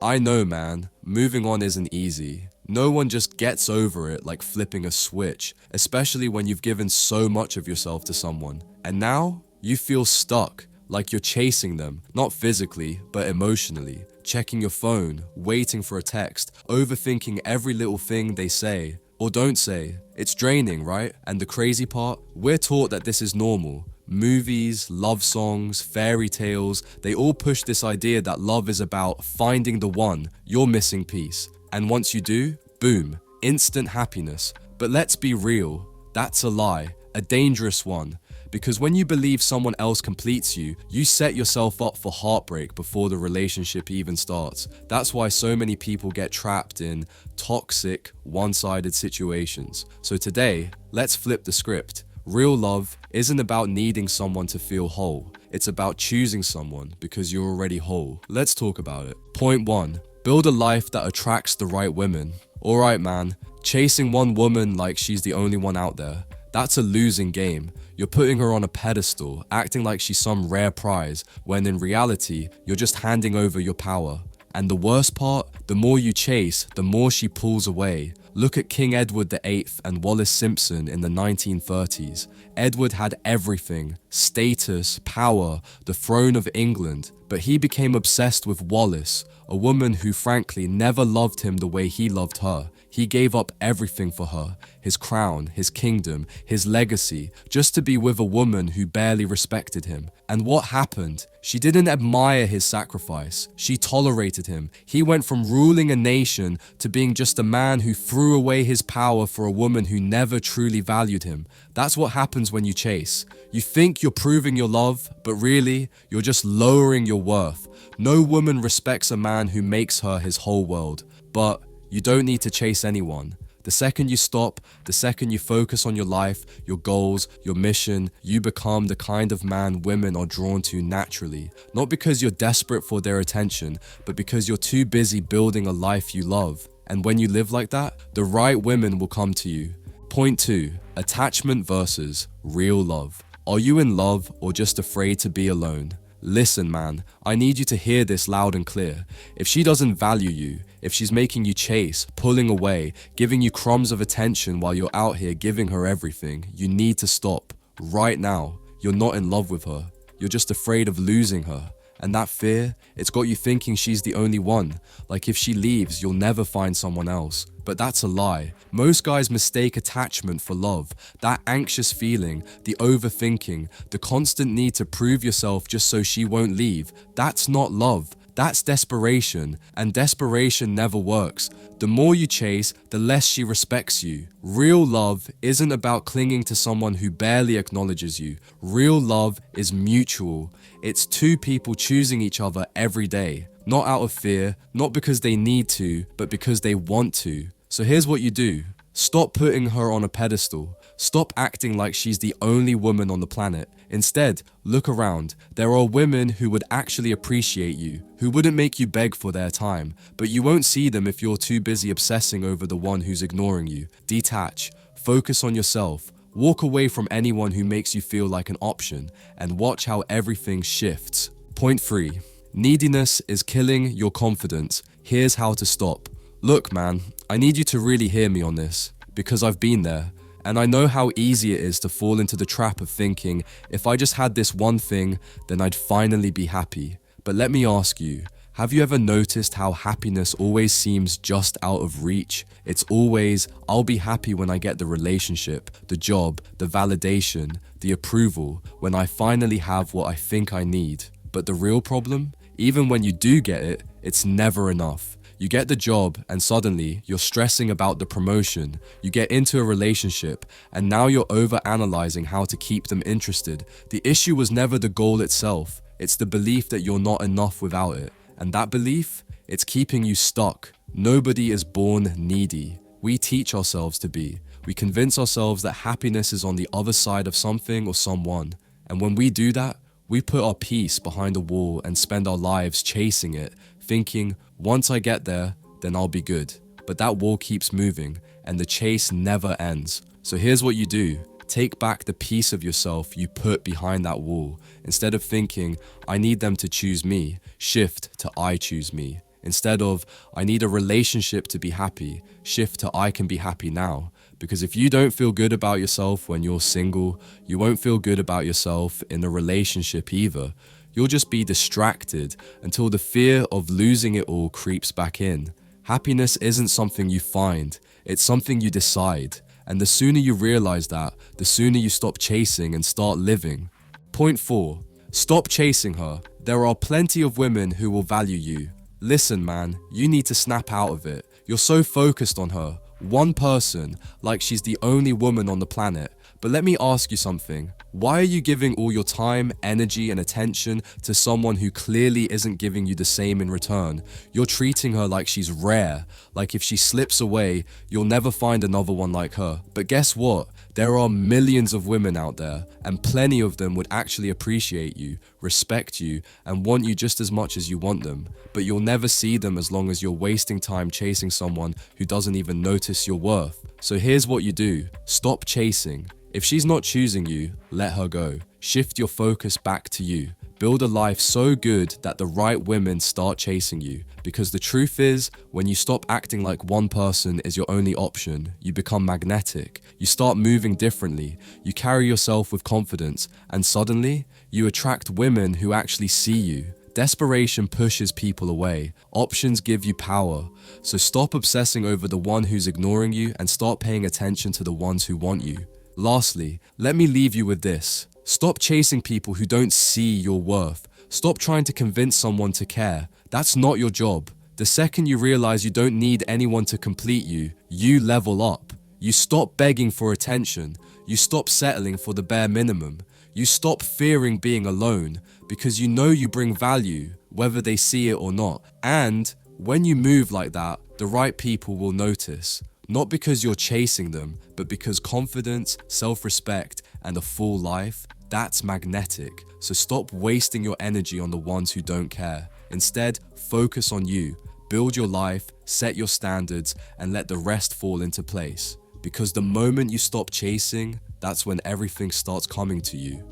I know, man, moving on isn't easy. No one just gets over it like flipping a switch, especially when you've given so much of yourself to someone. And now, you feel stuck, like you're chasing them, not physically, but emotionally. Checking your phone, waiting for a text, overthinking every little thing they say or don't say. It's draining, right? And the crazy part, we're taught that this is normal. Movies, love songs, fairy tales, they all push this idea that love is about finding the one, your missing piece. And once you do, boom, instant happiness. But let's be real, that's a lie, a dangerous one. Because when you believe someone else completes you, you set yourself up for heartbreak before the relationship even starts. That's why so many people get trapped in toxic, one-sided situations. So today, let's flip the script. Real love isn't about needing someone to feel whole. It's about choosing someone because you're already whole. Let's talk about it. Point 1. Build a life that attracts the right women. Alright man, chasing one woman like she's the only one out there, that's a losing game. You're putting her on a pedestal, acting like she's some rare prize, when in reality, you're just handing over your power. And the worst part, the more you chase, the more she pulls away. Look at King Edward VIII and Wallis Simpson in the 1930s. Edward had everything, status, power, the throne of England, but he became obsessed with Wallis, a woman who frankly never loved him the way he loved her. He gave up everything for her, his crown, his kingdom, his legacy, just to be with a woman who barely respected him. And what happened? She didn't admire his sacrifice. She tolerated him. He went from ruling a nation to being just a man who threw away his power for a woman who never truly valued him. That's what happens when you chase. You think you're proving your love, but really, you're just lowering your worth. No woman respects a man who makes her his whole world. But you don't need to chase anyone. The second you stop, the second you focus on your life, your goals, your mission, you become the kind of man women are drawn to naturally. Not because you're desperate for their attention, but because you're too busy building a life you love. And when you live like that, the right women will come to you. Point 2. Attachment versus real love. Are you in love or just afraid to be alone? Listen man, I need you to hear this loud and clear. If she doesn't value you, if she's making you chase, pulling away, giving you crumbs of attention while you're out here giving her everything, you need to stop. Right now, you're not in love with her. You're just afraid of losing her. And that fear, it's got you thinking she's the only one. Like if she leaves, you'll never find someone else. But that's a lie. Most guys mistake attachment for love. That anxious feeling, the overthinking, the constant need to prove yourself just so she won't leave. That's not love. That's desperation, and desperation never works. The more you chase, the less she respects you. Real love isn't about clinging to someone who barely acknowledges you. Real love is mutual. It's two people choosing each other every day. Not out of fear, not because they need to, but because they want to. So here's what you do. Stop putting her on a pedestal. Stop acting like she's the only woman on the planet. Instead, look around. There are women who would actually appreciate you, who wouldn't make you beg for their time, but you won't see them if you're too busy obsessing over the one who's ignoring you. Detach. Focus on yourself. Walk away from anyone who makes you feel like an option, and watch how everything shifts. Point 3. Neediness is killing your confidence. Here's how to stop. Look man, I need you to really hear me on this, because I've been there. And I know how easy it is to fall into the trap of thinking, if I just had this one thing, then I'd finally be happy. But let me ask you, have you ever noticed how happiness always seems just out of reach? It's always, I'll be happy when I get the relationship, the job, the validation, the approval, when I finally have what I think I need. But the real problem? Even when you do get it, it's never enough. You get the job and suddenly you're stressing about the promotion. You get into a relationship and now you're overanalyzing how to keep them interested. The issue was never the goal itself. It's the belief that you're not enough without it. And that belief, it's keeping you stuck. Nobody is born needy. We teach ourselves to be. We convince ourselves that happiness is on the other side of something or someone. And when we do that, we put our peace behind a wall and spend our lives chasing it, thinking, once I get there, then I'll be good. But that wall keeps moving, and the chase never ends. So here's what you do. Take back the piece of yourself you put behind that wall. Instead of thinking, I need them to choose me, shift to I choose me. Instead of, I need a relationship to be happy, shift to I can be happy now. Because if you don't feel good about yourself when you're single, you won't feel good about yourself in a relationship either. You'll just be distracted until the fear of losing it all creeps back in. Happiness isn't something you find, it's something you decide. And the sooner you realize that, the sooner you stop chasing and start living. Point 4. Stop chasing her. There are plenty of women who will value you. Listen, man, you need to snap out of it. You're so focused on her, one person, like she's the only woman on the planet. But let me ask you something. Why are you giving all your time, energy, and attention to someone who clearly isn't giving you the same in return? You're treating her like she's rare, like if she slips away, you'll never find another one like her. But guess what? There are millions of women out there, and plenty of them would actually appreciate you, respect you, and want you just as much as you want them. But you'll never see them as long as you're wasting time chasing someone who doesn't even notice your worth. So here's what you do. Stop chasing. If she's not choosing you, let her go. Shift your focus back to you. Build a life so good that the right women start chasing you. Because the truth is, when you stop acting like one person is your only option, you become magnetic. You start moving differently. You carry yourself with confidence. And suddenly, you attract women who actually see you. Desperation pushes people away. Options give you power. So stop obsessing over the one who's ignoring you and start paying attention to the ones who want you. Lastly, let me leave you with this. Stop chasing people who don't see your worth. Stop trying to convince someone to care. That's not your job. The second you realize you don't need anyone to complete you, you level up. You stop begging for attention. You stop settling for the bare minimum. You stop fearing being alone because you know you bring value, whether they see it or not. And when you move like that, the right people will notice. Not because you're chasing them, but because confidence, self-respect, and a full life, that's magnetic. So stop wasting your energy on the ones who don't care. Instead, focus on you. Build your life, set your standards, and let the rest fall into place. Because the moment you stop chasing, that's when everything starts coming to you.